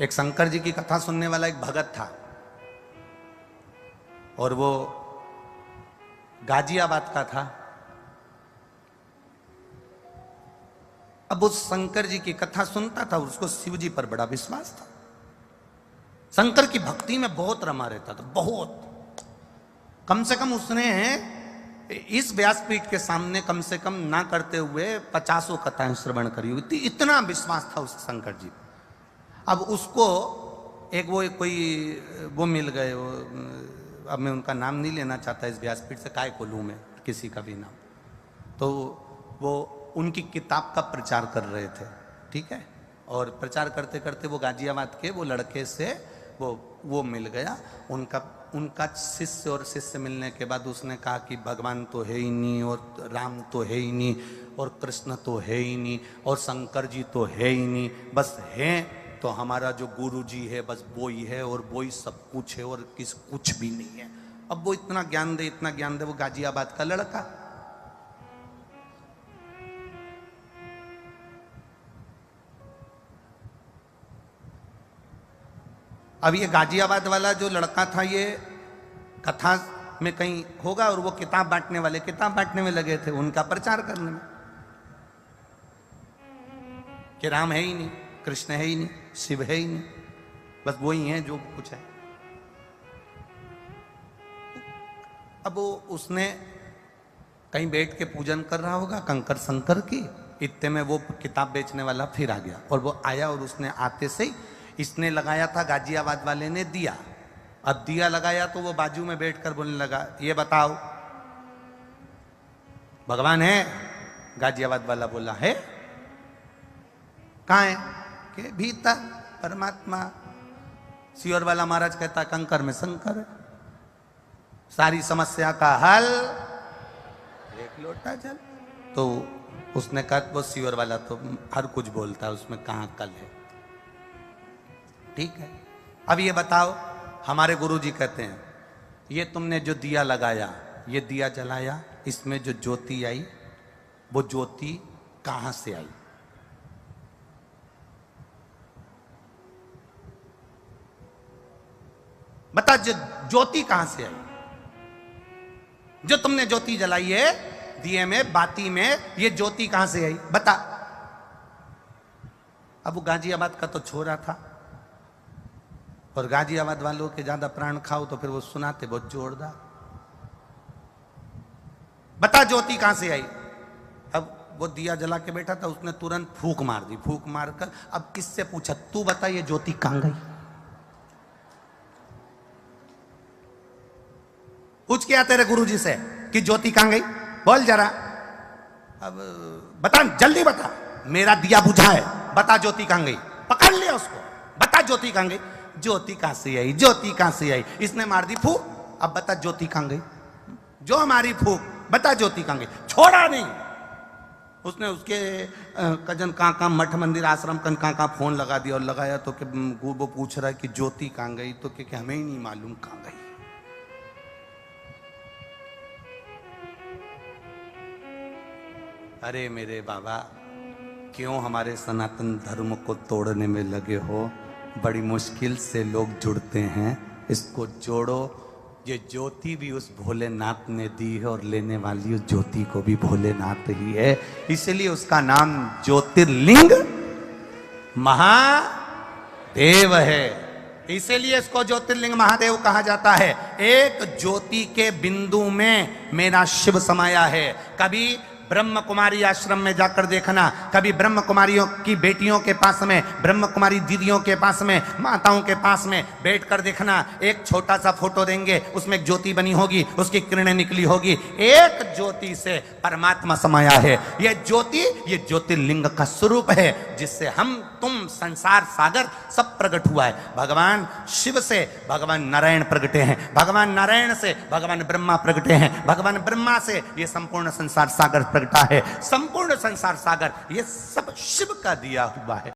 एक शंकर जी की कथा सुनने वाला एक भगत था और वो गाजियाबाद का था। अब उस शंकर जी की कथा सुनता था, उसको शिव जी पर बड़ा विश्वास था। शंकर की भक्ति में बहुत रमा रहता था, बहुत। कम से कम उसने इस व्यासपीठ के सामने कम से कम ना करते हुए 50 कथाएं श्रवण करी हुई थी, इतना विश्वास था उस शंकर जी। अब उसको एक वो मिल गए, अब मैं उनका नाम नहीं लेना चाहता इस व्यासपीठ से, काय को लूं मैं किसी का भी नाम। तो वो उनकी किताब का प्रचार कर रहे थे, ठीक है। और प्रचार करते करते वो गाजियाबाद के वो लड़के से वो मिल गया। उनका शिष्य, और शिष्य मिलने के बाद उसने कहा कि भगवान तो है ही नहीं, और राम तो है ही नहीं, और कृष्ण तो है ही नहीं, और शंकर जी तो है ही नहीं, बस है तो हमारा जो गुरु जी है, बस वो ही है, और वो ही सब कुछ है, और कुछ भी नहीं है। अब वो इतना ज्ञान दे, वो गाजियाबाद का लड़का। अब ये गाजियाबाद वाला जो लड़का था, ये कथा में कहीं होगा, और वो किताब बांटने में लगे थे, उनका प्रचार करने में कि राम है ही नहीं, कृष्ण है ही नहीं, शिव है ही नहीं, बस वो ही है जो कुछ है। अब उसने कहीं बैठ के पूजन कर रहा होगा कंकर शंकर की, इतने में वो किताब बेचने वाला फिर आ गया। और वो आया और उसने आते से ही, इसने लगाया था गाजियाबाद वाले ने दिया। अब दिया लगाया तो वो बाजू में बैठकर बोलने लगा, ये बताओ भगवान है? गाजियाबाद वाला बोला है। कहाँ है? के भीतर परमात्मा। सियोर वाला महाराज कहता कंकर में शंकर है, सारी समस्या का हल एक लोटा जल। तो उसने कहा, वो सियोर वाला तो हर कुछ बोलता है, उसमें कहाँ कल है। ठीक है, अब ये बताओ, हमारे गुरुजी कहते हैं, ये तुमने जो दिया लगाया, ये दिया जलाया, इसमें जो ज्योति आई, वो ज्योति कहां से आई? बता, जो ज्योति कहां से आई? जो तुमने ज्योति जलाई है दिए में, बाती में, ये ज्योति कहां से आई? बता। अब वो गाजियाबाद का तो छोरा था, और गाजियाबाद वालों के ज्यादा प्राण खाओ तो फिर वो सुनाते बहुत जोरदार। बता ज्योति कहां से आई? अब वो दिया जला के बैठा था, उसने तुरंत फूंक मार दी। फूंक मारकर अब किससे पूछा, तू बता ये ज्योति कहां गई? पूछ किया तेरे गुरुजी से कि ज्योति कहां गई, बोल जरा। अब बता, जल्दी बता, मेरा दिया बुझा है, बता ज्योति कहां गई। पकड़ लिया उसको, बता ज्योति कहां गई। ज्योति कहां से आई? ज्योति कहां से आई? इसने मार दी फूंक। अब बता ज्योति कहां गई? जो हमारी फूंक, बता ज्योति कहां गई। छोड़ा नहीं उसने। उसके कजन कहां मठ मंदिर आश्रम कहां फोन लगा दिया, और लगाया तो कि वो पूछ रहा है कि ज्योति कहां गई, तो कि हमें ही नहीं मालूम कहां गई। अरे मेरे बाबा, क्यों हमारे सनातन धर्म को तोड़ने में लगे हो? बड़ी मुश्किल से लोग जुड़ते हैं, इसको जोड़ो। ये ज्योति भी उस भोलेनाथ ने दी है, और लेने वाली उस ज्योति को भी भोलेनाथ ही है, इसलिए उसका नाम ज्योतिर्लिंग महादेव है। इसीलिए इसको ज्योतिर्लिंग महादेव कहा जाता है। एक ज्योति के बिंदु में मेरा शिव समाया है। कभी ब्रह्म कुमारी आश्रम में जाकर देखना, कभी ब्रह्म कुमारियों की बेटियों के पास में, ब्रह्म कुमारी दीदियों के पास में, माताओं के पास में बैठकर देखना, एक छोटा सा फोटो देंगे, उसमें एक ज्योति बनी होगी, उसकी किरणें निकली होगी। एक ज्योति से परमात्मा समाया है। ये ज्योति, ये ज्योतिर्लिंग का स्वरूप है, जिससे हम तुम संसार सागर सब प्रकट हुआ है। भगवान शिव से भगवान नारायण प्रगटे हैं, भगवान नारायण से भगवान ब्रह्मा प्रगटे हैं, भगवान ब्रह्मा से ये संपूर्ण संसार सागर प्रगटा है। संपूर्ण संसार सागर ये सब शिव का दिया हुआ है।